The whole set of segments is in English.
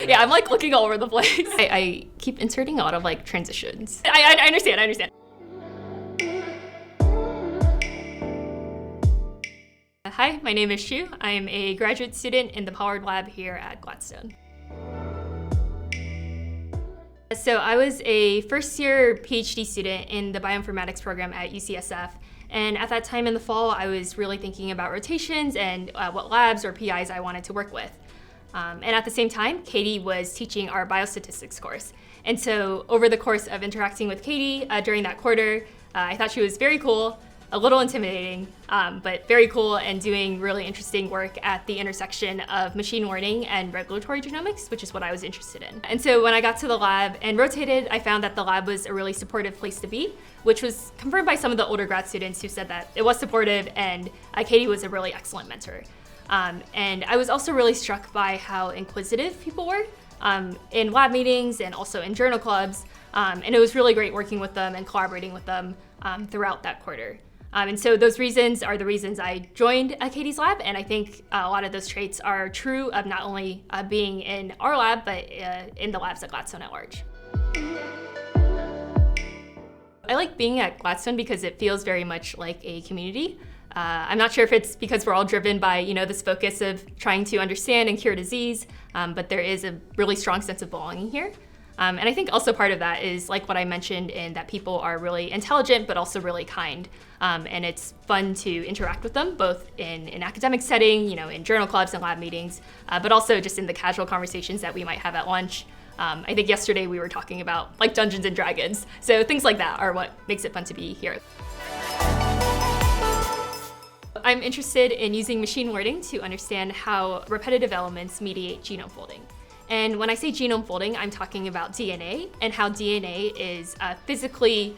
Yeah, I'm like looking all over the place. I keep inserting a lot of like transitions. I understand. Hi, my name is Shu. I'm a graduate student in the Pollard lab here at Gladstone. So I was a first-year PhD student in the Bioinformatics program at UCSF. And at that time in the fall, I was really thinking about rotations and what labs or PIs I wanted to work with. And at the same time, Katie was teaching our biostatistics course. And so over the course of interacting with Katie during that quarter, I thought she was very cool, a little intimidating, but very cool and doing really interesting work at the intersection of machine learning and regulatory genomics, which is what I was interested in. And so when I got to the lab and rotated, I found that the lab was a really supportive place to be, which was confirmed by some of the older grad students who said that it was supportive and Katie was a really excellent mentor. And I was also really struck by how inquisitive people were in lab meetings and also in journal clubs. And it was really great working with them and collaborating with them throughout that quarter. And so those reasons are the reasons I joined Katie's lab, and I think a lot of those traits are true of not only being in our lab, but in the labs at Gladstone at large. I like being at Gladstone because it feels very much like a community. I'm not sure if it's because we're all driven by this focus of trying to understand and cure disease, but there is a really strong sense of belonging here. And I think also part of that is like what I mentioned in that people are really intelligent, but also really kind. And it's fun to interact with them, both in an academic setting, in journal clubs and lab meetings, but also just in the casual conversations that we might have at lunch. I think yesterday we were talking about like Dungeons and Dragons. So things like that are what makes it fun to be here. I'm interested in using machine learning to understand how repetitive elements mediate genome folding. And when I say genome folding, I'm talking about DNA and how DNA is physically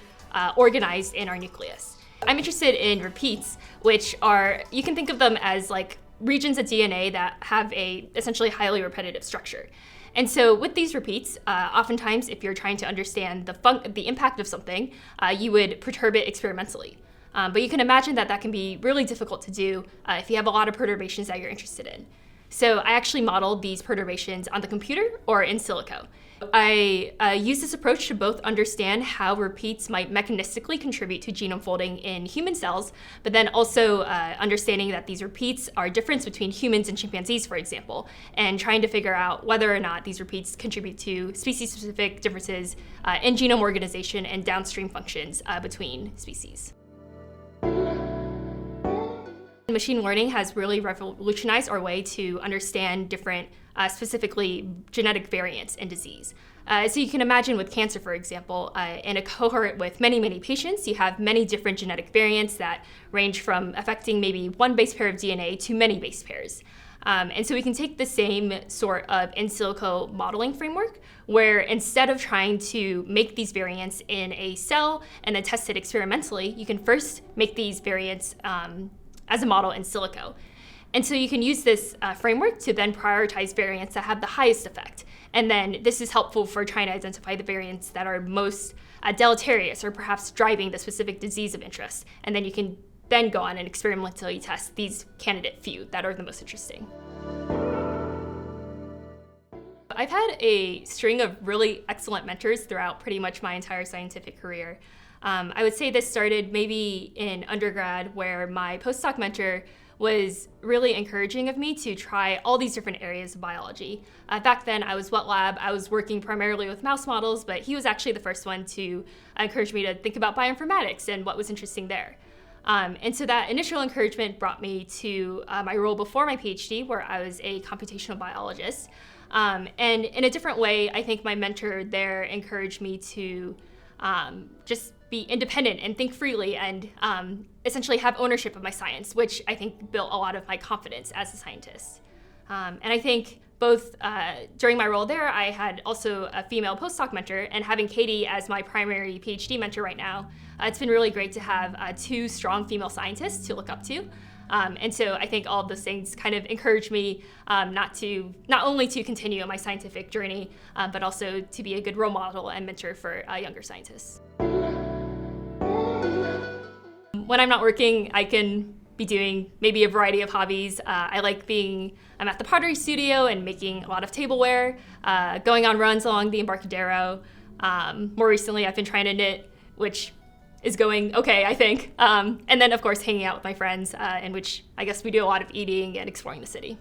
organized in our nucleus. I'm interested in repeats, which are, you can think of them as like regions of DNA that have a essentially highly repetitive structure. And so with these repeats, oftentimes if you're trying to understand the impact of something, you would perturb it experimentally. But you can imagine that that can be really difficult to do if you have a lot of perturbations that you're interested in. So I actually modeled these perturbations on the computer or in silico. I use this approach to both understand how repeats might mechanistically contribute to genome folding in human cells, but then also understanding that these repeats are different between humans and chimpanzees, for example, and trying to figure out whether or not these repeats contribute to species-specific differences in genome organization and downstream functions between species. Machine learning has really revolutionized our way to understand different, specifically genetic variants in disease. So you can imagine with cancer, for example, in a cohort with many patients, you have many different genetic variants that range from affecting maybe one base pair of DNA to many base pairs. And so we can take the same sort of in silico modeling framework, where instead of trying to make these variants in a cell and then test it experimentally, you can first make these variants as a model in silico. And so you can use this framework to then prioritize variants that have the highest effect. And then this is helpful for trying to identify the variants that are most deleterious or perhaps driving the specific disease of interest. And then you can then go on and experimentally test these candidate few that are the most interesting. I've had a string of really excellent mentors throughout pretty much my entire scientific career. I would say this started maybe in undergrad, where my postdoc mentor was really encouraging of me to try all these different areas of biology. Back then I was wet lab, I was working primarily with mouse models, but he was actually the first one to encourage me to think about bioinformatics and what was interesting there. And so that initial encouragement brought me to my role before my PhD, where I was a computational biologist. And in a different way, I think my mentor there encouraged me to just be independent and think freely and essentially have ownership of my science, which I think built a lot of my confidence as a scientist. And I think both during my role there, I had also a female postdoc mentor, and having Katie as my primary PhD mentor right now, it's been really great to have two strong female scientists to look up to. And so I think all of those things kind of encourage me not only to continue on my scientific journey, but also to be a good role model and mentor for younger scientists. When I'm not working, I can be doing maybe a variety of hobbies. I'm at the pottery studio and making a lot of tableware, going on runs along the Embarcadero. More recently, I've been trying to knit, which is going okay, I think. And then, of course, hanging out with my friends, in which I guess we do a lot of eating and exploring the city.